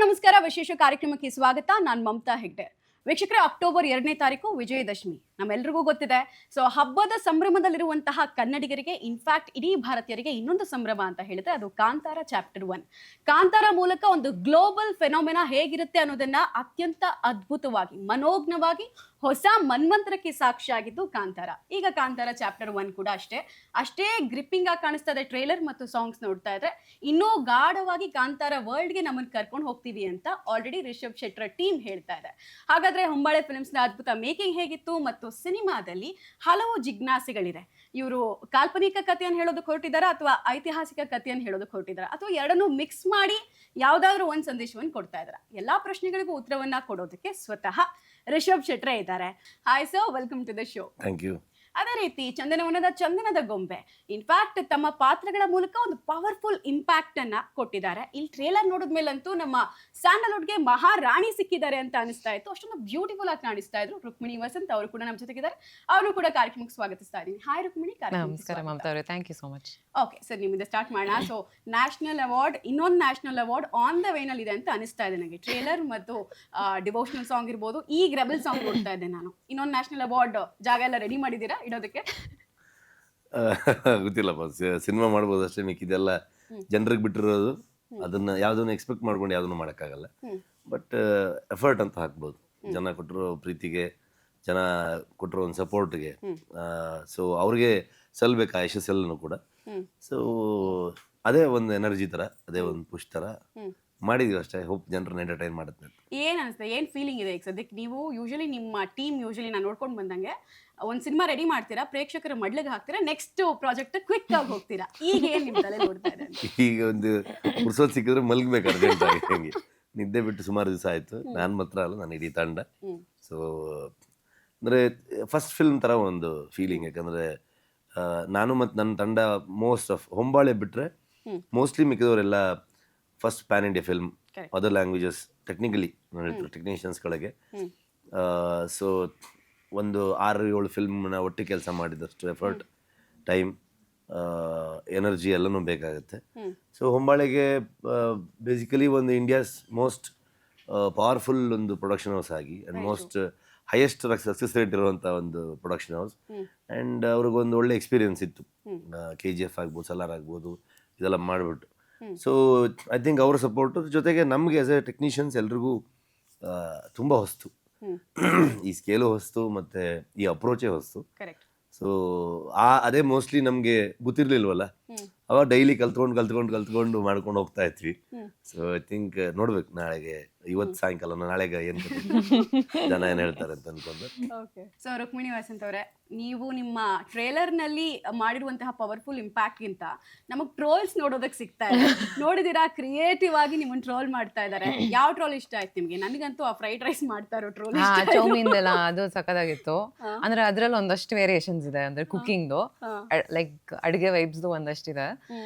ನಮಸ್ಕಾರ. ವಿಶೇಷ ಕಾರ್ಯಕ್ರಮಕ್ಕೆ ಸ್ವಾಗತ. ನಾನು ಮಮತಾ ಹೆಗ್ಡೆ. ವೀಕ್ಷಕರೇ, ಅಕ್ಟೋಬರ್ 2ನೇ ತಾರೀಕು ವಿಜಯದಶಮಿ ನಮ್ಮೆಲ್ರಿಗೂ ಗೊತ್ತಿದೆ. ಸೊ ಹಬ್ಬದ ಸಂಭ್ರಮದಲ್ಲಿರುವಂತಹ ಕನ್ನಡಿಗರಿಗೆ, ಇನ್ಫ್ಯಾಕ್ಟ್ ಇಡೀ ಭಾರತೀಯರಿಗೆ ಇನ್ನೊಂದು ಸಂಭ್ರಮ ಅಂತ ಹೇಳಿದ್ರೆ ಅದು ಕಾಂತಾರ ಚಾಪ್ಟರ್ 1. ಕಾಂತಾರ ಮೂಲಕ ಒಂದು ಗ್ಲೋಬಲ್ ಫೆನೋಮೆನಾ ಹೇಗಿರುತ್ತೆ ಅನ್ನೋದನ್ನ ಅತ್ಯಂತ ಅದ್ಭುತವಾಗಿ, ಮನೋಜ್ಞವಾಗಿ ಹೊಸ ಮನ್ವಂತರಕ್ಕೆ ಸಾಕ್ಷಿಯಾಗಿದ್ದು ಕಾಂತಾರ. ಈಗ ಕಾಂತಾರ ಚಾಪ್ಟರ್ 1 ಕೂಡ ಅಷ್ಟೇ ಗ್ರಿಪ್ಪಿಂಗ್ ಆಗಿ ಕಾಣಿಸ್ತಾ ಇದೆ. ಟ್ರೇಲರ್ ಮತ್ತು ಸಾಂಗ್ಸ್ ನೋಡ್ತಾ ಇದ್ರೆ ಇನ್ನೂ ಗಾಢವಾಗಿ ಕಾಂತಾರ ವರ್ಲ್ಡ್ಗೆ ನಮ್ಮನ್ನು ಕರ್ಕೊಂಡು ಹೋಗ್ತೀವಿ ಅಂತ ಆಲ್ರೆಡಿ ರಿಷಬ್ ಶೆಟ್ಟರ್ ಟೀಮ್ ಹೇಳ್ತಾ ಇದೆ. ಹಾಗಾದ್ರೆ ಹೊಂಬಾಳೆ ಫಿಲ್ಮ್ಸ್ನ ಅದ್ಭುತ ಮೇಕಿಂಗ್ ಹೇಗಿತ್ತು ಮತ್ತು ಸಿನಿಮಾದಲ್ಲಿ ಹಲವು ಜಿಜ್ಞಾಸೆಗಳಿದೆ. ಇವರು ಕಾಲ್ಪನಿಕ ಕಥೆಯನ್ನು ಹೇಳೋದಕ್ಕೆ ಹೊರಟಿದಾರ ಅಥವಾ ಐತಿಹಾಸಿಕ ಕಥೆಯನ್ನು ಹೇಳೋದಕ್ಕೆ ಹೊರಟಿದಾರ ಅಥವಾ ಎರಡನ್ನೂ ಮಿಕ್ಸ್ ಮಾಡಿ ಯಾವ್ದಾದ್ರು ಒಂದು ಸಂದೇಶವನ್ನು ಕೊಡ್ತಾ ಇದಾರ? ಎಲ್ಲಾ ಪ್ರಶ್ನೆಗಳಿಗೂ ಉತ್ತರವನ್ನ ಕೊಡೋದಕ್ಕೆ ಸ್ವತಃ ರಿಷಬ್ ಶೆಟ್ರೆ ಇದ್ದಾರೆ. Hi sir, welcome to the show. Thank you. ಅದೇ ರೀತಿ ಚಂದನವನದ ಚಂದನದ ಗೊಂಬೆ ಇನ್ಫ್ಯಾಕ್ಟ್ ತಮ್ಮ ಪಾತ್ರಗಳ ಮೂಲಕ ಒಂದು ಪವರ್ಫುಲ್ ಇಂಪ್ಯಾಕ್ಟ್ ಅನ್ನ ಕೊಟ್ಟಿದ್ದಾರೆ. ಇಲ್ಲಿ ಟ್ರೇಲರ್ ನೋಡಿದ್ಮೇಲಂತೂ ನಮ್ಮ ಸ್ಯಾಂಡಲ್ವುಡ್ಗೆ ಮಹಾರಾಣಿ ಸಿಕ್ಕಿದ್ದಾರೆ ಅಂತ ಅನಿಸ್ತಾ ಇತ್ತು. ಅಷ್ಟೊಂದು ಬ್ಯೂಟಿಫುಲ್ ಆಗಿ ಕಾಣಿಸ್ತಾ ಇದ್ರು. ರುಕ್ಮಿಣಿ ವಸಂತ್ ಅವರು ಕೂಡ ನಮ್ಮ ಜೊತೆಗಿದ್ದಾರೆ. ಅವರು ಕೂಡ ಕಾರ್ಯಕ್ರಮಕ್ಕೆ ಸ್ವಾಗತಿಸ್ತಾ ಇದ್ದೀನಿ. ಹಾಯ್ ರುಕ್ಮಿಣಿ. ನಮಸ್ಕಾರ ಮಮತಾ ಅವರೇ, thank you so much. Okay sir, ನಿಮ್ಮಿಂದ ಸ್ಟಾರ್ಟ್ ಮಾಡೋಣ. ಸೊ ನ್ಯಾಷನಲ್ ಅವಾರ್ಡ್, ಇನ್ನೊಂದು ನ್ಯಾಷನಲ್ ಅವಾರ್ಡ್ ಆನ್ ದ ವೇನಲ್ಲಿ ಇದೆ ಅಂತ ಅನಿಸ್ತಾ ಇದೆ ನನಗೆ. ಟ್ರೇಲರ್ ಮತ್ತು ಡಿವೋಷನಲ್ ಸಾಂಗ್ ಇರ್ಬೋದು, ಈಗ ರೆಬಲ್ ಸಾಂಗ್ ನೋಡ್ತಾ ಇದ್ದೆ ನಾನು. ಇನ್ನೊಂದು ನ್ಯಾಷನಲ್ ಅವಾರ್ಡ್ ಜಾಗ ಎಲ್ಲ ರೆಡಿ ಮಾಡಿದ್ದೀರಾ ಇಡೋದಕ್ಕೆ? ಗೊತ್ತಿಲ್ಲಪ್ಪ, ಸಿನಿಮಾ ಮಾಡ್ಬೋದು ಅಷ್ಟೇ. ಮಿಕ್ಕಿದೆಲ್ಲ ಜನರಿಗೆ ಬಿಟ್ಟಿರೋದು. ಅದನ್ನ ಯಾವುದನ್ನು ಎಕ್ಸ್ಪೆಕ್ಟ್ ಮಾಡ್ಕೊಂಡು ಯಾವುದನ್ನು ಮಾಡೋಕ್ಕಾಗಲ್ಲ. ಬಟ್ ಎಫರ್ಟ್ ಅಂತ ಹಾಕ್ಬೋದು. ಜನ ಕೊಟ್ಟಿರೋ ಪ್ರೀತಿಗೆ, ಜನ ಕೊಟ್ಟಿರೋ ಒಂದು ಸಪೋರ್ಟ್ಗೆ, ಸೊ ಅವ್ರಿಗೆ ಸಲ್ಬೇಕು ಆ ಯಶಸ್ಸೆಲ್ಲೂ ಕೂಡ. ಸೊ ಅದೇ ಒಂದು ಎನರ್ಜಿ ಥರ, ಅದೇ ಒಂದು ಪುಷ್ ಥರ ಮಾಡಿದೀವಿ ಅಷ್ಟೇ. ಹೋಪ್ ಜನರನ್ನ ಎಂಟರ್ಟೈನ್ ಮಾಡುತ್ತೆ. ಏನ್ ಅನಿಸ್ತದೆ, ಏನ್ ಫೀಲಿಂಗ್ ಇದೆ ಈಗ ಸದ್ಯಕ್ಕೆ? ನೀವು ಯೂಶಲಿ ನಿಮ್ಮ ಟೀಮ್ ನಾನು ನೋಡ್ಕೊಂಡು ಬಂದಂಗೆ ಒಂದು ಸಿನಿಮಾ ರೆಡಿ ಮಾಡ್ತೀರಾ, ಪ್ರೇಕ್ಷಕರ ಮಡ್ಲಿಗೆ ಹಾಕ್ತೀರಾ, ನೆಕ್ಸ್ಟ್ ಪ್ರಾಜೆಕ್ಟ್ ಕ್ವಿಕ್ ಆಗಿ ಹೋಗ್ತೀರಾ. ಈಗ ಏನ್ ನಿಮ್ಮ ತಲೆ ಓಡ್ತಾ ಇದೆ? ಈಗ ಒಂದು ಪುರ್ಸೋತ್ ಸಿಕ್ಕಿದ್ರೆ ಮಲಗಬೇಕು ಅರ್ಜೆಂಟಾಗಿ. ಹಂಗೆ ನಿದ್ದೆ ಬಿಟ್ಟು ಸುಮಾರು ದಿವಸ ಆಯಿತು. ನಾನು ಮಾತ್ರ ಅಲ್ಲ, ನಾನು ಇಡೀ ತಂಡ. ಸೊ ಅಂದರೆ ಫಸ್ಟ್ ಫಿಲ್ಮ್ ಥರ ಒಂದು ಫೀಲಿಂಗ್. ಯಾಕಂದರೆ ನಾನು ಮತ್ತು ನನ್ನ ತಂಡ ಮೋಸ್ಟ್ ಆಫ್ ಹೊಂಬಾಳೆ ಬಿಟ್ಟರೆ ಮೋಸ್ಟ್ಲಿ ಮಿಕ್ಕಿದವರೆಲ್ಲ first pan India film, other languages technically ಟೆಕ್ನಿಷಿಯನ್ಸ್ಗಳಿಗೆ. ಸೊ ಒಂದು 6-7 ಫಿಲ್ಮ್ನ ಒಟ್ಟಿಗೆ ಕೆಲಸ ಮಾಡಿದಷ್ಟು ಎಫರ್ಟ್, ಟೈಮ್, ಎನರ್ಜಿ ಎಲ್ಲನೂ ಬೇಕಾಗುತ್ತೆ. ಸೊ ಹೊಂಬಾಳೆಗೆ ಬೇಸಿಕಲಿ ಒಂದು ಇಂಡಿಯಾಸ್ ಮೋಸ್ಟ್ ಪವರ್ಫುಲ್ ಒಂದು ಪ್ರೊಡಕ್ಷನ್ ಹೌಸ್ ಆಗಿ and most highest success rate ಇರುವಂಥ ಒಂದು ಪ್ರೊಡಕ್ಷನ್ ಹೌಸ್. ಆ್ಯಂಡ್ ಅವ್ರಿಗೊಂದು ಒಳ್ಳೆ ಎಕ್ಸ್ಪೀರಿಯನ್ಸ್ ಇತ್ತು. KGF ಆಗ್ಬೋದು, ಸಲಾರ್ ಆಗ್ಬೋದು, ಇದೆಲ್ಲ ಮಾಡಿಬಿಟ್ಟು. ಸೊ ಐ ಥಿಂಕ್ ಅವರ ಸಪೋರ್ಟು ಜೊತೆಗೆ ನಮಗೆ ಆಸ್ ಎ ಟೆಕ್ನಿಷಿಯನ್ಸ್ ಎಲ್ರಿಗೂ ತುಂಬ ಹೊಸ್ತು. ಈ ಸ್ಕೇಲು ಹೊಸ್ತು ಮತ್ತು ಈ ಅಪ್ರೋಚೇ ಹೊಸ್ತು. ಸೊ ಅದೇ ಮೋಸ್ಟ್ಲಿ ನಮಗೆ ಗೊತ್ತಿರಲಿಲ್ವಲ್ಲ. ಅವಾಗ ಡೈಲಿ ಕಲ್ತ್ಕೊಂಡು ಮಾಡ್ಕೊಂಡು ಹೋಗ್ತಾ ಇದ್ವಿ. ಸೊ ಐ ಥಿಂಕ್ ನೋಡ್ಬೇಕು ನಾಳೆಗೆ, ಇವತ್ತು ಸಾಯಂಕಾಲ ನಾಳೆಗೆ ಏನು ಜನ ಏನು ಹೇಳ್ತಾರೆ ಅಂತ ಅನ್ಕೊಂಡು. ಸೊ ರುಕ್ಮಿಣಿ ವಸಂತ್ ಅವರೇ, ನೀವು ನಿಮ್ಮ ಟ್ರೇಲರ್ನಲ್ಲಿ ಮಾಡಿರುವಂತಹ ಪವರ್ಫುಲ್ ಇಂಪ್ಯಾಕ್ಟ್ಗಿಂತ ನಮಗೆ ಟ್ರೋಲ್ಸ್ ನೋಡೋದಕ್ಕೆ ಸಿಗ್ತಾ ಇದೆ. ನೋಡಿದಿರಾ, ಕ್ರಿಯೇಟಿವ್ ಆಗಿ ನಿಮ್ಮನ್ನು ಟ್ರೋಲ್ ಮಾಡ್ತಾ ಇದ್ದಾರೆ. ಯಾವ ಟ್ರೋಲ್ ಇಷ್ಟ ಆಯ್ತು ನಿಮಗೆ? ನನಗಂತೂ ಆ ಫ್ರೈಡ್ ರೈಸ್ ಮಾಡ್ತಾ ಇರೋ ಟ್ರೋಲ್, ಚೌಮೀನ್ದೆಲ್ಲ ಅದು ಸಖತ್ತಾಗಿತ್ತು. ಅಂದ್ರೆ ಅದ್ರಲ್ಲಿ ಒಂದಷ್ಟು ವೇರಿಯೇಷನ್ಸ್ ಇದೆ. ಅಂದ್ರೆ ಕುಕಿಂಗ್ದು, ಲೈಕ್ ಅಡಿಗೆ ವೈಬ್ಸ್ದು ಒಂದಷ್ಟಿದೆ.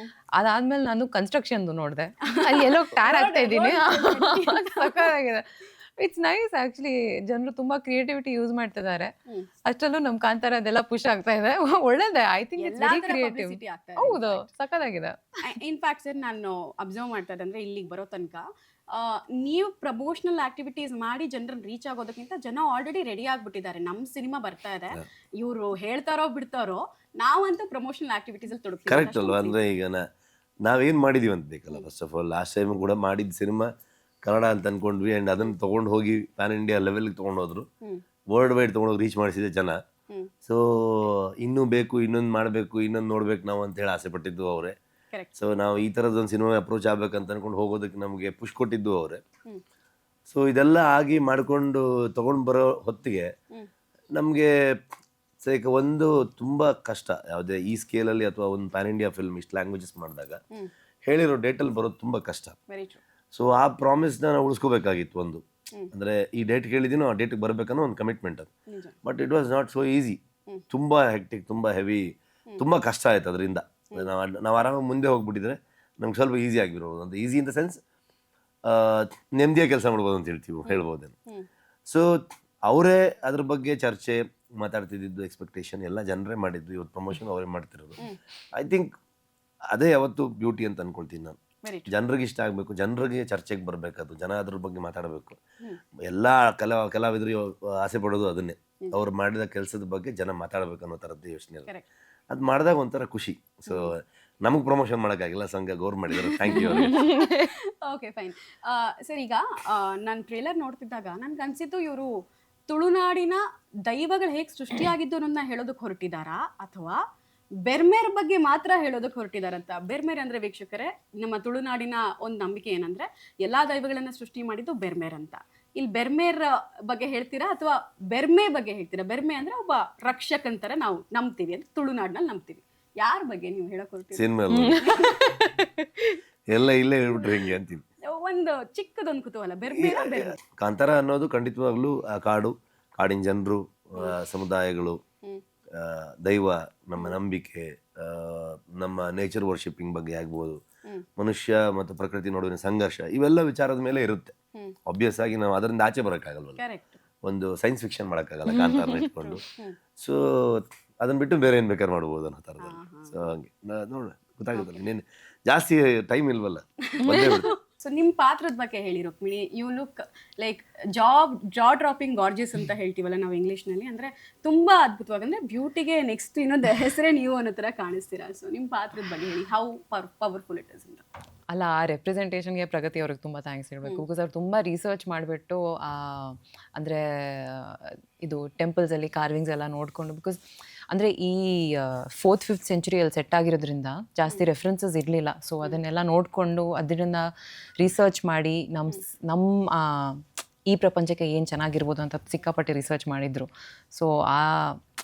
ಅದಾದ್ಮೇಲೆ ನಾನು ಕನ್ಸ್ಟ್ರಕ್ಷನ್ದು ನೋಡಿದೆ. ಅಲ್ಲಿ ಎಲ್ಲೋ ಟ್ಯಾರ್ ಆಗ್ತಾ ಇದ್ದೀನಿ. ಸಖತ್ತಾಗಿದೆ. It's nice actually. ಜನರು ತುಂಬಾ ಕ್ರಿಯೇಟಿವಿಟಿ ಯೂಸ್ ಮಾಡ್ತಿದ್ದಾರೆ. ಅಷ್ಟರಲ್ಲೂ ನಮ್ ಕಾಂತಾರ ಅದೆಲ್ಲ ಪುಷ್ ಆಗ್ತಾ ಇದೆ. ಒಳ್ಳೇದೇ. I think it's very creative. ಹೌದು, ಸಖತ್ತಾಗಿದೆ. ಇನ್ಫ್ಯಾಕ್ಟ್ ಸರ್, ನಾನು ಅಬ್ಸರ್ವ್ ಮಾಡ್ತಾ ಇದ್ದೆ ಅಂದ್ರೆ ಇಲ್ಲಿಗೆ ಬರೋ ತನಕ ನೀವು ಪ್ರಮೋಷನಲ್ ಆಕ್ಟಿವಿಟೀಸ್ ಮಾಡಿ ಜನರನ್ನ ರೀಚ್ ಆಗೋದಕ್ಕಿಂತ ಜನ ಆಲ್ರೆಡಿ ರೆಡಿ ಆಗ್ಬಿಟ್ಟಿದ್ದಾರೆ. ನಮ್ಮ ಸಿನಿಮಾ ಬರ್ತಾ ಇದೆ, ಇವರು ಹೇಳ್ತಾರೋ ಬಿಡ್ತಾರೋ, ನಾವಂತೂ ಪ್ರಮೋಷನಲ್ ಆಕ್ಟಿವಿಟೀಸ್ ಅಲ್ಲಿ ತೊಡಗ್ತೀವಿ. ಕರೆಕ್ಟ್ ಅಲ್ವಾ? ಅಂದರೆ ಈಗ ನಾವೇನು ಮಾಡಿದೀವಿ ಅಂತ ಬೇಕಲ್ಲ. First of all last time ಕೂಡ ಮಾಡಿದ ಸಿನಿಮಾ ಕನ್ನಡ ಅಂತ ಅಂದ್ಕೊಂಡ್ವಿ. ಆ್ಯಂಡ್ ಅದನ್ನು ತೊಗೊಂಡು ಹೋಗಿ ಪ್ಯಾನ್ ಇಂಡಿಯಾ ಲೆವೆಲ್ಗೆ ತೊಗೊಂಡೋದ್ರು. ವರ್ಲ್ಡ್ ವೈಡ್ ತೊಗೊಂಡೋಗಿ ರೀಚ್ ಮಾಡಿಸಿದೆ ಜನ. ಸೊ ಇನ್ನೂ ಬೇಕು, ಇನ್ನೊಂದು ಮಾಡಬೇಕು, ಇನ್ನೊಂದು ನೋಡ್ಬೇಕು ನಾವು ಅಂತೇಳಿ ಆಸೆ ಪಟ್ಟಿದ್ದು ಅವರೇ. ಸೊ ನಾವು ಈ ಥರದೊಂದು ಸಿನಿಮಾ ಅಪ್ರೋಚ್ ಆಗ್ಬೇಕಂತ ಅಂದ್ಕೊಂಡು ಹೋಗೋದಕ್ಕೆ ನಮಗೆ ಪುಷ್ ಕೊಟ್ಟಿದ್ದು ಅವರೇ. ಸೊ ಇದೆಲ್ಲ ಆಗಿ ಮಾಡಿಕೊಂಡು ತೊಗೊಂಡು ಬರೋ ಹೊತ್ತಿಗೆ ನಮಗೆ ಈಗ ಒಂದು ತುಂಬ ಕಷ್ಟ. ಯಾವುದೇ ಈ ಸ್ಕೇಲಲ್ಲಿ ಅಥವಾ ಒಂದು ಪ್ಯಾನ್ ಇಂಡಿಯಾ ಫಿಲ್ಮ್ ಇಷ್ಟು ಲ್ಯಾಂಗ್ವೇಜಸ್ ಮಾಡಿದಾಗ ಹೇಳಿರೋ ಡೇಟಲ್ಲಿ ಬರೋದು ತುಂಬ ಕಷ್ಟ. ಸೊ ಆ ಪ್ರಾಮಿಸ್ನ ನಾವು ಉಳಿಸ್ಕೋಬೇಕಾಗಿತ್ತು. ಒಂದು ಅಂದರೆ ಈ ಡೇಟ್ ಕೇಳಿದ್ದೀನೋ ಆ ಡೇಟಿಗೆ ಬರಬೇಕನ್ನೋ ಒಂದು ಕಮಿಟ್ಮೆಂಟ್ ಅದು. But it was not so easy. ತುಂಬ ಹೆಕ್ಟಿಕ್, ತುಂಬ ಹೆವಿ, ತುಂಬ ಕಷ್ಟ ಆಯ್ತು ಅದರಿಂದ. ನಾವು ಆರಾಮಾಗಿ ಮುಂದೆ ಹೋಗ್ಬಿಟ್ಟಿದ್ರೆ ನಮ್ಗೆ ಸ್ವಲ್ಪ ಈಸಿ ಆಗಿರ್ಬೋದು. ಅಂತ ಈಸಿ ಇನ್ ದ ಸೆನ್ಸ್ ನೆಮ್ಮದಿಯಾಗಿ ಕೆಲಸ ಮಾಡ್ಬೋದು ಅಂತ ಹೇಳ್ಬೋದೇನು. ಸೊ ಅವರೇ ಅದ್ರ ಬಗ್ಗೆ ಚರ್ಚೆ ಮಾತಾಡ್ತಿದ್ದು, ಎಕ್ಸ್ಪೆಕ್ಟೇಷನ್ ಎಲ್ಲ ಜನರೇ ಮಾಡಿದ್ದು. ಇವತ್ತು ಪ್ರಮೋಷನ್ ಅವರೇ ಮಾಡ್ತಿರೋದು. ಐ ಥಿಂಕ್ ಅದೇ ಯಾವತ್ತು ಬ್ಯೂಟಿ ಅಂತ ಅನ್ಕೊಳ್ತೀನಿ ನಾನು. ವೆರಿ ಜನರಿಗೆ ಇಷ್ಟ ಆಗಬೇಕು, ಜನರಿಗೆ ಚರ್ಚೆಗೆ ಬರಬೇಕದು, ಜನ ಅದ್ರ ಬಗ್ಗೆ ಮಾತಾಡಬೇಕು. ಎಲ್ಲ ಕಲಾವಿದರು ಆಸೆ ಪಡೋದು ಅದನ್ನೇ, ಅವ್ರು ಮಾಡಿದ ಕೆಲಸದ ಬಗ್ಗೆ ಜನ ಮಾತಾಡಬೇಕು ಅನ್ನೋ ಥರದ್ದು ಯೋಚನೆ. ಕರೆಕ್ಟ್. ಅದು ಮಾಡಿದಾಗ ಒಂಥರ ಖುಷಿ. ಸೊ ನಮಗೆ ಪ್ರಮೋಷನ್ ಮಾಡೋಕ್ಕಾಗಿಲ್ಲ, ಸಂಘ ಗೌರ್ ಮಾಡಿದ್ದಾರೆ, thank you. Okay fine. Sir, ಈಗ ನಾನು ಟ್ರೇಲರ್ ನೋಡ್ತಿದ್ದಾಗ ನನ್ಗೆ ಅನ್ಸಿದ್ದು ಇವರು ತುಳುನಾಡಿನ ದೈವಗಳು ಹೇಗೆ ಸೃಷ್ಟಿಯಾಗಿದ್ದು ಅನ್ನೋದನ್ನ ಹೇಳೋದಕ್ಕೆ ಹೊರಟಿದ್ದಾರಾ ಅಥವಾ ಬೆರ್ಮೇರ್ ಬಗ್ಗೆ ಮಾತ್ರ ಹೇಳೋದಕ್ಕೆ ಹೊರಟಿದಾರಂತ? ಬೆರ್ಮೇರ್ ಅಂದ್ರೆ ವೀಕ್ಷಕರೇ, ನಮ್ಮ ತುಳುನಾಡಿನ ಒಂದು ನಂಬಿಕೆ ಏನಂದ್ರೆ ಎಲ್ಲಾ ದೈವಗಳನ್ನ ಸೃಷ್ಟಿ ಮಾಡಿದ್ದು ಬೆರ್ಮೇರ್ ಅಂತ. ಇಲ್ಲಿ ಬೆರ್ಮೇರ್ ಬಗ್ಗೆ ಹೇಳ್ತೀರಾ ಅಥವಾ ಬೆರ್ಮೆ ಬಗ್ಗೆ ಹೇಳ್ತೀರಾ? ಬೆರ್ಮೆ ಅಂದ್ರೆ ಒಬ್ಬ ರಕ್ಷಕ ಅಂತಾರೆ, ನಾವು ನಂಬ್ತೀವಿ ಅಂತ ತುಳುನಾಡಿನಲ್ಲಿ ನಂಬ್ತೀವಿ. ಯಾರ ಬಗ್ಗೆ ನೀವು ಹೇಳಕ್ ಹೊರಟಿರಿ? ಸಿನಿಮಾ ಎಲ್ಲ ಇಲ್ಲೇ ಹೇಳ್ಬಿಟ್ರೆ ಹೆಂಗೆ ಅಂತೀವಿ. ಒಂದು ಚಿಕ್ಕದೊಂದು ಕುತೂಹಲ, ಬೆರ್ಮೇರ ಬೆರ್ಮೆ. ಕಾಂತಾರ ಅನ್ನೋದು ಖಂಡಿತವಾಗ್ಲೂ ಆ ಕಾಡು, ಕಾಡಿನ ಜನರು, ಸಮುದಾಯಗಳು, ದೈವ, ನಮ್ಮ ನಂಬಿಕೆ, ನಮ್ಮ ನೇಚರ್ ವರ್ಷಿಪಿಂಗ್ ಬಗ್ಗೆ ಆಗ್ಬೋದು, ಮನುಷ್ಯ ಮತ್ತು ಪ್ರಕೃತಿ ನಡುವಿನ ಸಂಘರ್ಷ, ಇವೆಲ್ಲ ವಿಚಾರದ ಮೇಲೆ ಇರುತ್ತೆ. ಆಬ್ವಿಯಸ್ ಆಗಿ ನಾವು ಅದರಿಂದ ಆಚೆ ಬರೋಕ್ಕಾಗಲ್ವಲ್ಲ, ಒಂದು ಸೈನ್ಸ್ ಫಿಕ್ಷನ್ ಮಾಡೋಕ್ಕಾಗಲ್ಲ ಕಾಂತಾರನ ಇಟ್ಕೊಂಡು. ಸೊ ಅದನ್ನ ಬಿಟ್ಟು ಬೇರೆ ಏನು ಬೇಕಾದ್ರೆ ಮಾಡ್ಬೋದು ಅನ್ನೋ ಥರದಲ್ಲಿ. ಸೊ ಹಂಗೆ ನೋಡ ಗೊತ್ತಾಗುತ್ತಲ್ಲ, ಇನ್ನೇನು ಜಾಸ್ತಿ ಟೈಮ್ ಇಲ್ವಲ್ಲ, ಬಂದೇ ಬಿಡ್ತು. ಸೊ ನಿಮ್ಮ ಪಾತ್ರದ ಬಗ್ಗೆ ಹೇಳಿ ರುಕ್ಮಿಣಿ. ಯು ಲುಕ್ ಲೈಕ್ ಜಾ ಡ್ರಾಪಿಂಗ್ ಗಾರ್ಜಿಯಸ್ ಅಂತ ಹೇಳ್ತೀವಲ್ಲ ನಾವು ಇಂಗ್ಲೀಷ್ನಲ್ಲಿ, ಅಂದರೆ ತುಂಬ ಅದ್ಭುತವಾಗಿ, ಅಂದರೆ ಬ್ಯೂಟಿಗೆ ನೆಕ್ಸ್ಟ್ ಇನ್ನೊಂದು ಹೆಸರೇ ನೀವು ಅನ್ನೋ ಥರ ಕಾಣಿಸ್ತೀರಾ. ಸೊ ನಿಮ್ಮ ಪಾತ್ರದ ಬಗ್ಗೆ ಹೇಳಿ, ಹೌ ಪವರ್ಫುಲ್ ಇಟ್ ಇಸ್ ಅಂತ. ಅಲ್ಲ, ಆ ರೆಪ್ರೆಸೆಂಟೇಷನ್ಗೆ ಪ್ರಗತಿ ಅವ್ರಿಗೆ ತುಂಬ ಥ್ಯಾಂಕ್ಸ್ ಹೇಳಬೇಕು. ಬಿಕಾಸ್ ಅವ್ರು ತುಂಬ ರಿಸರ್ಚ್ ಮಾಡಿಬಿಟ್ಟು ಅಂದರೆ ಇದು ಟೆಂಪಲ್ಸಲ್ಲಿ ಕಾರ್ವಿಂಗ್ಸ್ ಎಲ್ಲ ನೋಡಿಕೊಂಡು, ಬಿಕಾಸ್ ಅಂದರೆ ಈ 4th 5th ಸೆಂಚುರಿಯಲ್ಲಿ ಸೆಟ್ ಆಗಿರೋದ್ರಿಂದ ಜಾಸ್ತಿ ರೆಫರೆನ್ಸಸ್ ಇರಲಿಲ್ಲ. ಸೊ ಅದನ್ನೆಲ್ಲ ನೋಡಿಕೊಂಡು ಅದರಿಂದ ರಿಸರ್ಚ್ ಮಾಡಿ ನಮ್ಮ ಈ ಪ್ರಪಂಚಕ್ಕೆ ಏನು ಚೆನ್ನಾಗಿರ್ಬೋದು ಅಂತ ಸಿಕ್ಕಾಪಟ್ಟೆ ರಿಸರ್ಚ್ ಮಾಡಿದರು. ಸೊ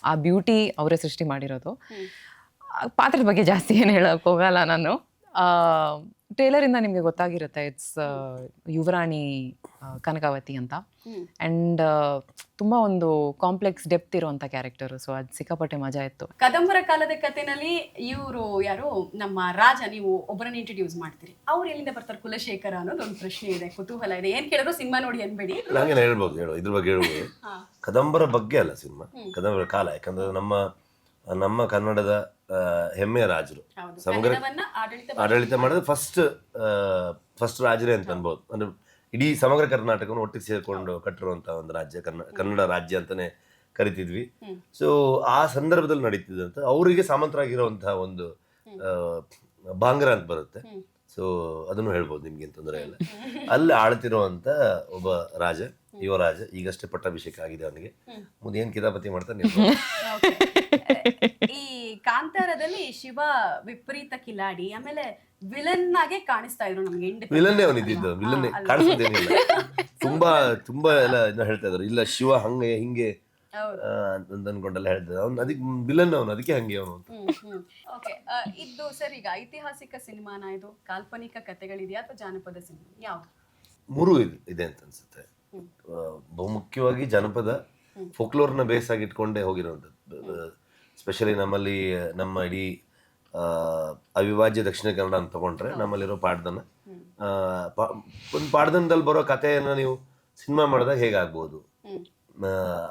ಆ ಬ್ಯೂಟಿ ಅವರೇ ಸೃಷ್ಟಿ ಮಾಡಿರೋದು. ಪಾತ್ರದ ಬಗ್ಗೆ ಜಾಸ್ತಿ ಏನು ಹೇಳೋಕ್ಕೆ ಹೋಗಲ್ಲ ನಾನು. ಟ್ರೇಲರಿಂದ ನಿಮಗೆ ಗೊತ್ತಾಗಿರುತ್ತೆ, ಇಟ್ಸ್ ಯುವರಾಣಿ ಕನಕಾವತಿ ಅಂತ. ಆ್ಯಂಡ್ ತುಂಬ ಒಂದು ಕಾಂಪ್ಲೆಕ್ಸ್ ಡೆಪ್ತ್ ಇರುವಂಥ ಕ್ಯಾರೆಕ್ಟರು. ಸೊ ಅದು ಸಿಕ್ಕಾಪಟ್ಟೆ ಮಜಾ ಇತ್ತು. ಕದಂಬರ ಕಾಲದ ಕಥೆನಲ್ಲಿ ಇವರು ಯಾರು ನಮ್ಮ ರಾಜ, ನೀವು ಒಬ್ಬರನ್ನ ಇಂಟ್ರೊಡ್ಯೂಸ್ ಮಾಡ್ತೀರಿ, ಅವ್ರು ಎಲ್ಲಿಂದ ಬರ್ತಾರೆ? ಕುಲಶೇಖರ ಅನ್ನೋದು ಒಂದು ಪ್ರಶ್ನೆ ಇದೆ, ಕುತೂಹಲ ಇದೆ. ಏನು ಕೇಳಿದ್ರು ಸಿನಿಮಾ ನೋಡಿ ಅನ್ಬೇಡಿ, ನಂಗೆ ಹೇಳ್ಬೋದು, ಇದ್ರ ಬಗ್ಗೆ ಹೇಳ್ಬೋದು. ಕದಂಬರ ಬಗ್ಗೆ ಅಲ್ಲ ಸಿನಿಮಾ, ಕದಂಬರ ಕಾಲ. ಯಾಕಂದ್ರೆ ನಮ್ಮ ಕನ್ನಡದ ಹೆಮ್ಮೆಯ ರಾಜರು, ಸಮಗ್ರ ಆಡಳಿತ ಮಾಡಿದ ಫಸ್ಟ್ ರಾಜರೇ ಅಂತ ಅನ್ಬೋದು. ಅಂದ್ರೆ ಇಡೀ ಸಮಗ್ರ ಕರ್ನಾಟಕವನ್ನು ಒಟ್ಟಿಗೆ ಸೇರಿಕೊಂಡು ಕಟ್ಟಿರುವಂಥ ಒಂದು ರಾಜ್ಯ ಕನ್ನಡ ರಾಜ್ಯ ಅಂತಾನೆ ಕರಿತಿದ್ವಿ. ಸೊ ಆ ಸಂದರ್ಭದಲ್ಲಿ ನಡೀತಿದ್ದಂತ ಅವರಿಗೆ ಸಾಮಂತರಾಗಿರುವಂತಹ ಒಂದು ಬಾಂಗ್ರ ಅಂತ ಬರುತ್ತೆ. ಸೊ ಅದನ್ನು ಹೇಳ್ಬೋದು, ನಿಮ್ಗೆ ತೊಂದರೆ ಇಲ್ಲ. ಅಲ್ಲಿ ಆಳ್ತಿರುವಂತ ಒಬ್ಬ ರಾಜ, ಯುವರಾಜ, ಈಗಷ್ಟೇ ಪಟ್ಟಾಭಿಷೇಕ ಆಗಿದೆ ಅವನಿಗೆ. ಮುಂದೆ ಏನ್ ಕಿತಾಪತಿ ಮಾಡ್ತಾನೆ. ಈ ಕಾಂತಾರದಲ್ಲಿ ಶಿವ ವಿಪರೀತ ಕಿಲಾಡಿ, ಆಮೇಲೆ ವಿಲನ್ ಆಗೆ ಕಾಣಿಸ್ತಾ ಇದ್ರು ನಮ್ಗೆ. ವಿಲನ್ನೇ ಅವನಿದ್ದು, ವಿಲನ್ನೇ ಕಾಣಿಸೋದೇನಿಲ್ಲ. ತುಂಬಾ ಎಲ್ಲ ಹೇಳ್ತಾ ಇದ್ರು, ಇಲ್ಲ ಶಿವ ಹಂಗೆ ಹಿಂಗೆ ಅಂತ ಅನ್ಕೊಂಡೆಲ್ಲ ಹೇಳ್ತಾರೆ. ಅವ್ನು ಅದಕ್ಕೆ ವಿಲನ್, ಅವನು ಅದಕ್ಕೆ ಹಂಗೆ ಅವನು ಅಂತ. ಓಕೆ, ಇದು ಸರ್, ಈಗ ಐತಿಹಾಸಿಕ ಸಿನಿಮಾನ, ಇದು ಕಾಲ್ಪನಿಕ ಕಥೆಗಳಿದೆಯಾ ಅಥವಾ ಜಾನಪದ ಸಿನಿಮಾ, ಯಾವುದು? ಮೂರು ಇದೆ ಅಂತ ಅನ್ಸುತ್ತೆ. ಬಹುಮುಖ್ಯವಾಗಿ ಜನಪದ ಫೋಕ್ಲೋರ್ನ ಬೇಸ್ ಆಗಿ ಇಟ್ಕೊಂಡೇ ಹೋಗಿರೋಂಥದ್ದು. ಸ್ಪೆಷಲಿ ನಮ್ಮಲ್ಲಿ ನಮ್ಮ ಇಡೀ ಅವಿಭಾಜ್ಯ ದಕ್ಷಿಣ ಕನ್ನಡ ಅಂತ ತಗೊಂಡ್ರೆ ನಮ್ಮಲ್ಲಿರೋ ಪಾಡ್ದನ, ಒಂದು ಪಾಡ್ದನದಲ್ಲಿ ಬರೋ ಕಥೆಯನ್ನು ನೀವು ಸಿನಿಮಾ ಮಾಡಿದಾಗ ಹೇಗಾಗ್ಬೋದು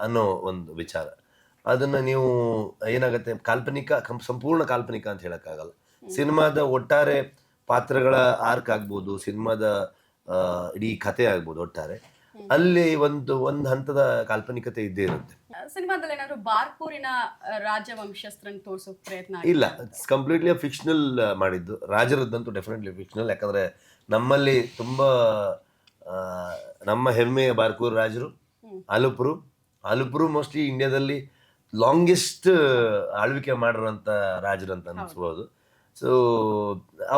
ಅನ್ನೋ ಒಂದು ವಿಚಾರ. ಅದನ್ನು ನೀವು ಏನಾಗುತ್ತೆ, ಸಂಪೂರ್ಣ ಕಾಲ್ಪನಿಕ ಅಂತ ಹೇಳೋಕ್ಕಾಗಲ್ಲ. ಸಿನಿಮಾದ ಒಟ್ಟಾರೆ ಪಾತ್ರಗಳ ಆರ್ಕ್ ಆಗ್ಬೋದು, ಸಿನಿಮಾದ ಇಡೀ ಕಥೆ ಆಗ್ಬೋದು, ಒಟ್ಟಾರೆ ಅಲ್ಲಿ ಒಂದು ಹಂತದ ಕಾಲ್ಪನಿಕತೆ ಇದ್ದೇ ಇರುತ್ತೆ. ಸಿನಿಮಾದಲ್ಲಿ ಏನಾದ್ರು ಬಾರ್ಕೂರಿನ ರಾಜವಂಶಸ್ಥರನ್ನು ತೋರಿಸೋ ಪ್ರಯತ್ನ ಇಲ್ಲ, ಇಟ್ಸ್ ಕಂಪ್ಲೀಟ್ಲಿ ಫಿಕ್ಷನಲ್ ಮಾಡಿದ್ದು. ರಾಜರದ್ದಂತೂ ಡೆಫಿನೆಟ್ಲಿ ಫಿಕ್ಷನಲ್. ಯಾಕಂದ್ರೆ ನಮ್ಮಲ್ಲಿ ತುಂಬಾ ನಮ್ಮ ಹೆಮ್ಮೆಯ ಬಾರ್ಕೂರು ರಾಜರು ಆಲುಪುರು ಮೋಸ್ಟ್ಲಿ ಇಂಡಿಯಾದಲ್ಲಿ ಲಾಂಗೆಸ್ಟ್ ಆಳ್ವಿಕೆ ಮಾಡಿರೋಂಥ ರಾಜರು ಅಂತ ಅನಿಸ್ಬೋದು. ಸೊ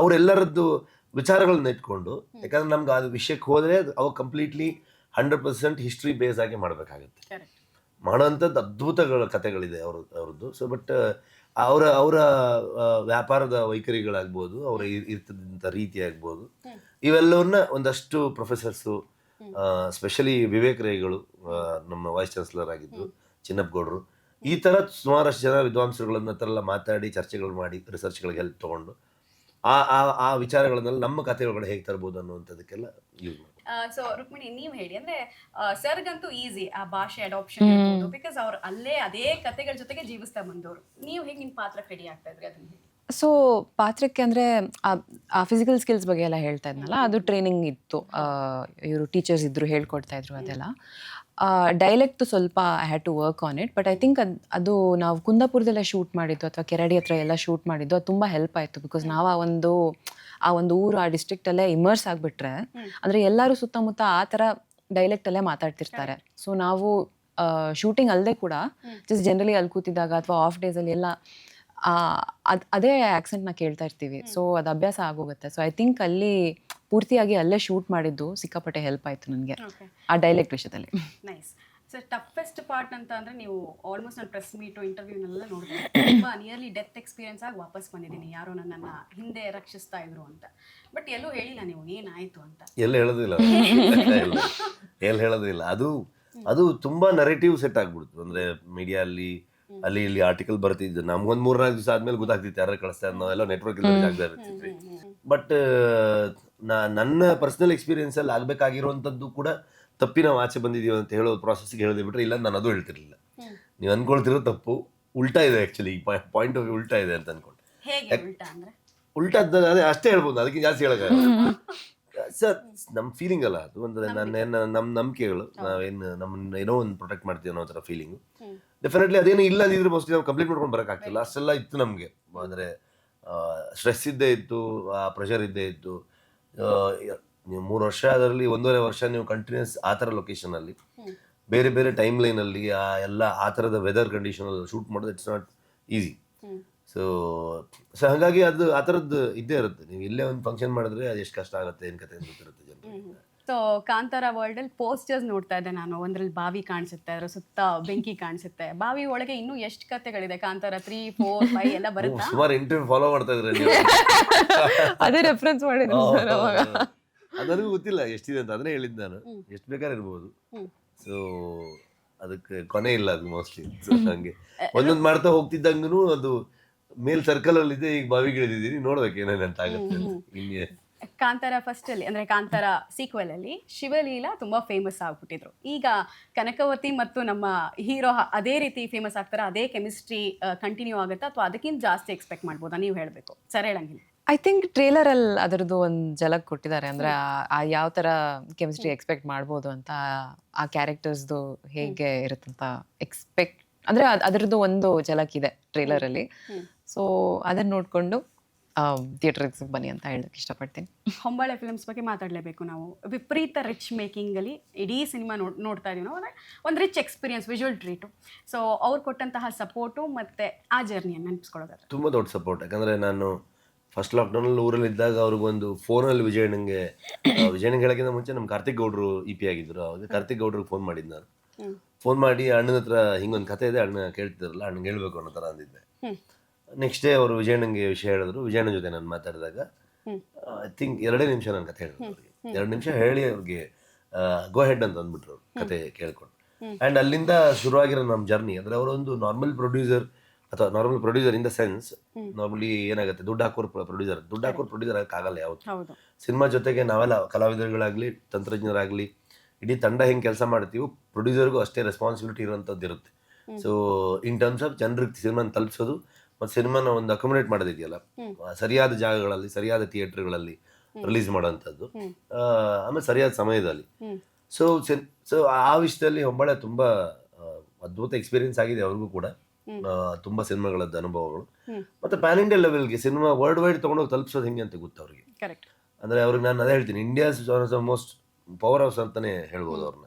ಅವರೆಲ್ಲರದ್ದು ವಿಚಾರಗಳನ್ನ ಇಟ್ಕೊಂಡು, ಯಾಕಂದ್ರೆ ನಮ್ಗೆ ಅದು ವಿಷಯಕ್ಕೆ ಹೋದರೆ ಅವು ಕಂಪ್ಲೀಟ್ಲಿ 100% ಹಿಸ್ಟ್ರಿ ಬೇಸ್ ಆಗಿ ಮಾಡಬೇಕಾಗುತ್ತೆ. ಮಾಡೋಂಥದ್ದು ಅದ್ಭುತಗಳ ಕಥೆಗಳಿದೆ ಅವ್ರದ್ದು. ಸೊ ಬಟ್ ಅವರ ವ್ಯಾಪಾರದ ವೈಖರಿಗಳಾಗ್ಬೋದು, ಅವರ ಇರ್ತದಂಥ ರೀತಿ ಆಗ್ಬೋದು, ಇವೆಲ್ಲವನ್ನ ಒಂದಷ್ಟು ಪ್ರೊಫೆಸರ್ಸು, ಸ್ಪೆಷಲಿ ವಿವೇಕ್ ರೈಗಳು, ನಮ್ಮ ವೈಸ್ ಚಾನ್ಸಲರ್ ಆಗಿದ್ದು ಚಿನ್ನಪ್ಪಗೌಡರು, ಈ ಥರ ಸುಮಾರಷ್ಟು ಜನ ವಿದ್ವಾಂಸರುಗಳನ್ನ ಹತ್ರ ಎಲ್ಲ ಮಾತಾಡಿ ಚರ್ಚೆಗಳು ಮಾಡಿ ರಿಸರ್ಚ್ಗಳಿಗೆ ಹೆಲ್ಪ್ ತೊಗೊಂಡು ಆ ವಿಚಾರಗಳನ್ನೆಲ್ಲ ನಮ್ಮ ಕಥೆ ಒಳಗಡೆ ಹೇಗೆ ತರ್ಬೋದು ಅನ್ನುವಂಥದ್ದಕ್ಕೆಲ್ಲ ಯೂಸ್ ಮಾಡಿ. ಸೊ ರುಕ್ಮಿಣಿ, ನೀವು ಹೇಳಿ, ಅಂದ್ರೆ ಸರ್ಗಂತೂ ಈಸಿ ಆ ಭಾಷೆ ಅಡಾಪ್ಷನ್ ಇರ್ಬೋದು, ಬಿಕಾಸ್ ಅವ್ರು ಅಲ್ಲೇ ಅದೇ ಕಥೆಗಳ ಜೊತೆಗೆ ಜೀವಿಸ್ತಾ ಬಂದವರು. ನೀವು ಹೇಗೆ ನಿಮ್ಮ ಪಾತ್ರಕ್ಕೆ ರೆಡಿ ಆಗ್ತಾ ಇದ್ರಿ ಅದನ್ನ ಹೇಳಿ. ಸೊ ಪಾತ್ರಕ್ಕೆ ಅಂದರೆ ಆ ಫಿಸಿಕಲ್ ಸ್ಕಿಲ್ಸ್ ಬಗ್ಗೆ ಎಲ್ಲ ಹೇಳ್ತಾ ಇದ್ನಲ್ಲ, ಅದು ಟ್ರೈನಿಂಗ್ ಇತ್ತು. ಇವರು ಟೀಚರ್ಸ್ ಇದ್ದರು, ಹೇಳ್ಕೊಡ್ತಾ ಇದ್ರು ಅದೆಲ್ಲ. ಡೈಲೆಕ್ಟ್ ಸ್ವಲ್ಪ I had to work on it. But I think ಅದು ನಾವು ಕುಂದಾಪುರದಲ್ಲೇ ಶೂಟ್ ಮಾಡಿದ್ದು ಅಥವಾ ಕೆರಡಿ ಹತ್ರ ಎಲ್ಲ ಶೂಟ್ ಮಾಡಿದ್ದು, ಅದು ತುಂಬ ಹೆಲ್ಪ್ ಆಯಿತು. ಬಿಕಾಸ್ ನಾವು ಆ ಒಂದು ಊರು, ಆ ಡಿಸ್ಟ್ರಿಕ್ಟಲ್ಲೇ ಇಮರ್ಸ್ ಆಗಿಬಿಟ್ರೆ, ಅಂದರೆ ಎಲ್ಲರೂ ಸುತ್ತಮುತ್ತ ಆ ಥರ ಡೈಲೆಕ್ಟಲ್ಲೇ ಮಾತಾಡ್ತಿರ್ತಾರೆ. ಸೊ ನಾವು ಶೂಟಿಂಗ್ ಅಲ್ಲದೆ ಕೂಡ ಜಸ್ಟ್ ಜನರಲಿ ಅಲ್ಲಿ ಕೂತಿದ್ದಾಗ ಅಥವಾ ಆಫ್ ಡೇಸಲ್ಲಿ ಎಲ್ಲ ಅದೇ ಆ್ಯಕ್ಸೆಂಟ್ನ ಕೇಳ್ತಾ ಇರ್ತೀವಿ. ಸೊ ಅದು ಅಭ್ಯಾಸ ಆಗೋಗುತ್ತೆ. ಸೊ ಐ ಥಿಂಕ್ ಅಲ್ಲಿ ಪೂರ್ತಿಯಾಗಿ ಅಲ್ಲೇ ಶೂಟ್ ಮಾಡಿದ್ದು ಸಿಕ್ಕಾಪಟ್ಟೆ ಹೆಲ್ಪ್ ಆಯಿತು ನನಗೆ ಆ ಡೈಲೆಕ್ಟ್ ವಿಷಯದಲ್ಲಿ. ನೈಸ್. ಸೊ ಟಫೆಸ್ಟ್ ಪಾರ್ಟ್ ಅಂತ ಅಂದರೆ ನೀವು ಆಲ್ಮೋಸ್ಟ್ ನಾನು ಪ್ರೆಸ್ ಮೀಟು ಇಂಟರ್ವ್ಯೂನೆಲ್ಲ ನೋಡಿದೆ, ತುಂಬ ನಿಯರ್ಲಿ ಡೆತ್ ಎಕ್ಸ್ಪೀರಿಯನ್ಸ್ ಆಗಿ ವಾಪಸ್ ಬಂದಿದ್ದೀನಿ, ಯಾರೋ ನನ್ನನ್ನು ಹಿಂದೆ ರಕ್ಷಿಸ್ತಾ ಇದ್ರು ಅಂತ. ಬಟ್ ಎಲ್ಲೂ ಹೇಳಿಲ್ಲ ನೀವು ಏನಾಯಿತು ಅಂತ. ಎಲ್ಲಿ ಹೇಳೋದಿಲ್ಲ ಎಲ್ಲಿ ಹೇಳೋದಿಲ್ಲ. ಅದು ತುಂಬಾ ನರೇಟಿವ್ ಸೆಟ್ ಆಗ್ಬಿಡ್ತು. ಅಂದ್ರೆ ಮೀಡಿಯಾ ಅಲ್ಲಿ ಇಲ್ಲಿ ಆರ್ಟಿಕಲ್ ಬರ್ತಿದ್ದು, ನಮ್ಗೊಂದು 3-4 ದಿವಸ ಆದ್ಮೇಲೆ ಗೊತ್ತಾಗ್ತಿತ್ತು ಯಾರು ಕಳಿಸ್ತಾ ಇದ್, ನಾವೆಲ್ಲ ನೆಟ್ವರ್ಕ್ ಇರ್ತಿದ್ವಿ. ಬಟ್ ನನ್ನ ಪರ್ಸನಲ್ ಎಕ್ಸ್ಪೀರಿಯನ್ಸ್ ಅಲ್ಲಿ ಆಗ್ಬೇಕಾಗಿರುವಂತದ್ದು ಕೂಡ ತಪ್ಪಿ ನಾವು ಆಚೆ ಬಂದಿದೀವಿ ಅಂತ ಹೇಳೋ ಪ್ರಾಸೆಸ್ಗೆ ಹೇಳೋದೇ ಬಿಟ್ರೆ, ಇಲ್ಲ ನಾನು ಅದು ಹೇಳ್ತಿರ್ಲಿಲ್ಲ. ನೀವು ಅನ್ಕೊಳ್ತಿರೋ ತಪ್ಪು ಉಲ್ಟಾ ಇದೆ. ಆಕ್ಚುಲಿ ಪಾಯಿಂಟ್ ಆಫ್ ವ್ಯೂ ಉಲ್ಟಾ ಇದೆ ಅಂತ ಅನ್ಕೊಂಡು. ಉಲ್ಟಾ ಅದೇ ಅಷ್ಟೇ ಹೇಳ್ಬೋದು, ಅದಕ್ಕೆ ಜಾಸ್ತಿ ಹೇಳೋಕ್ಕಾಗಲ್ಲ. ಸರ್ ನಮ್ಮ ಫೀಲಿಂಗ್ ಅಲ್ಲ ಅದು. ಅಂದ್ರೆ ನಮ್ಮ ನಂಬಿಕೆಗಳು, ನಾವೇನು ನಮ್ಮನ್ನ ಏನೋ ಒಂದು ಪ್ರೊಟೆಕ್ಟ್ ಮಾಡ್ತೀವಿ ಅನ್ನೋ ಥರ ಫೀಲಿಂಗು. ಡೆಫಿನೆಟ್ಲಿ ಅದೇನು ಇಲ್ಲ ಅಂದಿದ್ರೆ ಮೋಸ್ಟ್ಲಿ ನಾವು ಕಂಪ್ಲೀಟ್ ಮಾಡ್ಕೊಂಡು ಬರೋಕ್ಕಾಗ್ತಿಲ್ಲ. ಅಷ್ಟೆಲ್ಲ ಇತ್ತು ನಮಗೆ. ಅಂದರೆ ಸ್ಟ್ರೆಸ್ ಇದ್ದೇ ಇತ್ತು, ಆ ಪ್ರೆಷರ್ ಇದ್ದೇ ಇತ್ತು. ನೀವು 3 ವರ್ಷ, ಅದರಲ್ಲಿ 1.5 ವರ್ಷ ನೀವು ಕಂಟಿನ್ಯೂಸ್ ಆ ಥರ ಲೊಕೇಶನಲ್ಲಿ ಬೇರೆ ಬೇರೆ ಟೈಮ್ ಲೈನಲ್ಲಿ ಆ ಥರದ ವೆದರ್ ಕಂಡೀಷನಲ್ಲಿ ಶೂಟ್ ಮಾಡೋದು ಇಟ್ಸ್ ನಾಟ್ ಈಸಿ. ಸೊ ಹಾಗಾಗಿ ಅದು ಆ ಥರದ್ದು ಇದ್ದೇ ಇರುತ್ತೆ. ನೀವು ಇಲ್ಲೇ ಒಂದು ಫಂಕ್ಷನ್ ಮಾಡಿದ್ರೆ ಅದು ಎಷ್ಟು ಕಷ್ಟ ಆಗುತ್ತೆ, ಏನು ಕತೆ ಅಂತ ಗೊತ್ತಿರುತ್ತೆ ಜನರಿಗೆ. ಸೊ ಕಾಂತಾರ ವರ್ಲ್ಡಲ್ಲಿ ಪೋಸ್ಟರ್ಸ್ ನೋಡ್ತಾ ಇದ್ದೆ ನಾನು. ಒಂದ್ರಲ್ಲಿ ಬಾವಿ ಕಾಣಿಸುತ್ತೆ, ಅದ್ರ ಸುತ್ತ ಬೆಂಕಿ ಕಾಣಿಸುತ್ತೆ. ಬಾವಿ ಒಳಗೆ ಇನ್ನೂ ಎಷ್ಟು ಕತೆಗಳಿದೆ? ಕಾಂತಾರ 3, 4, 5 ಎಲ್ಲ ಬರುತ್ತಾ? ಸುಮಾರು ಇಂಟರ್ವ್ಯೂ ಫಾಲೋ ಮಾಡ್ತಾ ಇದ್ರೆ ನೀವು. ಅದೇ ರೆಫರೆನ್ಸ್ ಮಾಡಿದ್ರು ಸರ್ ಅವಾಗ. ನನಗೂ ಗೊತ್ತಿಲ್ಲ ಎಷ್ಟಿದೆ ಅಂತ, ಅದನ್ನೇ ಹೇಳಿದ್ದು ನಾನು. ಎಷ್ಟು ಬೇಕಾದ್ರೆ ಇರ್ಬೋದು. ಸೊ ಅದಕ್ಕೆ ಕೊನೆ ಇಲ್ಲ ಅದು ಮೋಸ್ಟ್ಲಿ. ಸೊ ಹಂಗೆ ಒಂದೊಂದು ಮಾಡ್ತಾ ಹೋಗ್ತಿದ್ದಂಗೂ ಅದು ಮೇಲ್ ಸರ್ಕಲ್ ಅಲ್ಲಿ ಇದೆ. ಈಗ ಬಾವಿಗಿಳಿದಿದ್ದೀನಿ, ನೋಡ್ಬೇಕು ಏನೇನಂತ ಆಗುತ್ತೆ. ಇನ್ನೇ ಕಾಂತಾರ ಫಸ್ಟ್ ಅಲ್ಲಿ ಅಂದ್ರೆ ಕಾಂತಾರ ಸೀಕ್ವೆಲ್ ಅಲ್ಲಿ ಶಿವಲೀಲಾ ತುಂಬಾ ಫೇಮಸ್ ಆಗ್ಬಿಟ್ಟಿದ್ರು. ಈಗ ಕನಕವತಿ ಮತ್ತು ನಮ್ಮ ಹೀರೋ ಅದೇ ರೀತಿ ಫೇಮಸ್ ಆಗ್ತಾರ? ಅದೇ ಕೆಮಿಸ್ಟ್ರಿ ಕಂಟಿನ್ಯೂ ಆಗುತ್ತಾ ಅಥವಾ ಅದಕ್ಕಿಂತ ಜಾಸ್ತಿ ಎಕ್ಸ್ಪೆಕ್ಟ್ ಮಾಡ್ಬೋದಾ? ನೀವು ಹೇಳಬೇಕು ಸರ್, ಹೇಳಂಗಿಲ್ಲ. ಐ ಥಿಂಕ್ ಟ್ರೇಲರಲ್ಲಿ ಅದರದ್ದು ಒಂದು ಝಲಕ್ ಕೊಟ್ಟಿದ್ದಾರೆ. ಅಂದರೆ ಆ ಯಾವ ಥರ ಕೆಮಿಸ್ಟ್ರಿ ಎಕ್ಸ್ಪೆಕ್ಟ್ ಮಾಡ್ಬೋದು ಅಂತ, ಆ ಕ್ಯಾರೆಕ್ಟರ್ಸ್ದು ಹೇಗೆ ಇರುತ್ತಂತ ಎಕ್ಸ್ಪೆಕ್ಟ್, ಅಂದರೆ ಅದರದ್ದು ಒಂದು ಝಲಕ್ ಇದೆ ಟ್ರೇಲರಲ್ಲಿ. ಸೊ ಅದನ್ನು ನೋಡಿಕೊಂಡು ಥಿಯೇಟರ್ಗೆ ಬನ್ನಿ ಅಂತ ಹೇಳೋಕ್ಕೆ ಇಷ್ಟಪಡ್ತೀನಿ. ಹೊಂಬಾಳೆ ಫಿಲ್ಮ್ಸ್ ಬಗ್ಗೆ ಮಾತಾಡಲೇಬೇಕು ನಾವು. ವಿಪರೀತ ರಿಚ್ ಮೇಕಿಂಗಲ್ಲಿ ಇಡೀ ಸಿನಿಮಾ ನೋಡ್ತಾ ಇದೀವಿ ನಾವು. ಅಂದರೆ ಒಂದು rich experience, visual treat. So ಅವ್ರು ಕೊಟ್ಟಂತಹ ಸಪೋರ್ಟು ಮತ್ತು ಆ ಜರ್ನಿಯನ್ನು ನೆನಪಿಸ್ಕೊಳ್ಳೋದಾದ್ರೆ ತುಂಬ ದೊಡ್ಡ ಸಪೋರ್ಟ್. ಯಾಕಂದರೆ ನಾನು ಫಸ್ಟ್ ಲಾಕ್ಡೌನಲ್ಲಿ ಊರಲ್ಲಿದ್ದಾಗ ಅವ್ರಿಗೊಂದು ಫೋನಲ್ಲಿ ವಿಜಯಣ್ಣಂಗೆ ಹೇಳೋಕ್ಕಿಂತ ಮುಂಚೆ ನಮ್ಮ ಕಾರ್ತಿಕ್ ಗೌಡ್ರು EP ಆಗಿದ್ರು. ಅವಾಗ ಕಾರ್ತಿಕ್ ಗೌಡ್ರಿಗೆ ಫೋನ್ ಮಾಡಿದ್ದು ನಾನು. ಫೋನ್ ಮಾಡಿ ಅಣ್ಣನ ಹತ್ರ ಹಿಂಗೊಂದು ಕತೆ ಇದೆ, ಅಣ್ಣ ಕೇಳ್ತಿದ್ರಲ್ಲ, ಅಣ್ಣಂಗೆ ಹೇಳ್ಬೇಕು ಅನ್ನೋ ಥರ ಅಂದಿದ್ದೆ. ನೆಕ್ಸ್ಟ್ ಡೇ ಅವರು ವಿಜಯಣ್ಣಂಗೆ ವಿಷಯ ಹೇಳಿದ್ರು. ವಿಜಯಣ್ಣ ಜೊತೆ ನಾನು ಮಾತಾಡಿದಾಗ ಐ ಥಿಂಕ್ 2 ನಿಮಿಷ ನಾನು ಕತೆ ಹೇಳಿದ್ರು ಅವ್ರಿಗೆ. 2 ನಿಮಿಷ ಹೇಳಿ ಅವ್ರಿಗೆ ಗೋ ಹೆಡ್ ಅಂತ ಅಂದ್ಬಿಟ್ರು ಕತೆ ಕೇಳ್ಕೊಂಡು. ಆ್ಯಂಡ್ ಅಲ್ಲಿಂದ ಶುರುವಾಗಿರೋ ನಮ್ಮ ಜರ್ನಿ. ಅಂದರೆ ಅವರೊಂದು normal producer in the sense, normally ಏನಾಗುತ್ತೆ, ದುಡ್ಡು ಹಾಕೋರು ಪ್ರೊಡ್ಯೂಸರ್ ಆಗಕ್ಕಾಗಲ್ಲ ಯಾವತ್ತು. ಸಿನಿಮಾ ಜೊತೆಗೆ ನಾವೆಲ್ಲ ಕಲಾವಿದರುಗಳಾಗಲಿ, ತಂತ್ರಜ್ಞರಾಗಲಿ, ಇಡೀ ತಂಡ ಹೆಂಗೆ ಕೆಲಸ ಮಾಡ್ತೀವೋ ಪ್ರೊಡ್ಯೂಸರ್ಗೂ ಅಷ್ಟೇ ರೆಸ್ಪಾನ್ಸಿಬಿಲಿಟಿ ಇರೋಂಥದ್ದು ಇರುತ್ತೆ. ಸೊ ಇನ್ ಟರ್ಮ್ಸ್ ಆಫ್ ಜನರಿಗೆ ಸಿನಿಮಾನ ತಲುಪಿಸೋದು ಮತ್ತು ಸಿನಿಮಾನ ಒಂದು ಅಕೊಮಡೇಟ್ ಮಾಡೋದಿದೆಯಲ್ಲ, ಸರಿಯಾದ ಜಾಗಗಳಲ್ಲಿ, ಸರಿಯಾದ ಥಿಯೇಟರ್ಗಳಲ್ಲಿ ರಿಲೀಸ್ ಮಾಡೋಂಥದ್ದು, ಆಮೇಲೆ ಸರಿಯಾದ ಸಮಯದಲ್ಲಿ. ಸೊ ಆ ವಿಷಯದಲ್ಲಿ ಹೊಂಬಾಳೆ ತುಂಬ ಅದ್ಭುತ ಎಕ್ಸ್ಪೀರಿಯನ್ಸ್ ಆಗಿದೆ ಅವ್ರಿಗೂ ಕೂಡ. ತುಂಬ ಸಿನಿಮಾಗಳದ್ದು ಅನುಭವಗಳು. ಮತ್ತು ಪ್ಯಾನ್ ಇಂಡಿಯಾ ಲೆವೆಲ್ಗೆ ಸಿನಿಮಾ ವರ್ಲ್ಡ್ ವೈಡ್ ತೊಗೊಂಡೋಗಿ ತಲುಪಿಸೋದು ಹೆಂಗೆ ಅಂತ ಗೊತ್ತು ಅವ್ರಿಗೆ. ಅಂದರೆ ಅವ್ರಿಗೆ ನಾನು ಅದೇ ಹೇಳ್ತೀನಿ, ಇಂಡಿಯಾಸ್ ಮೋಸ್ಟ್ ಪವರ್ ಹೌಸ್ ಅಂತಲೇ ಹೇಳ್ಬೋದು ಅವ್ರನ್ನ.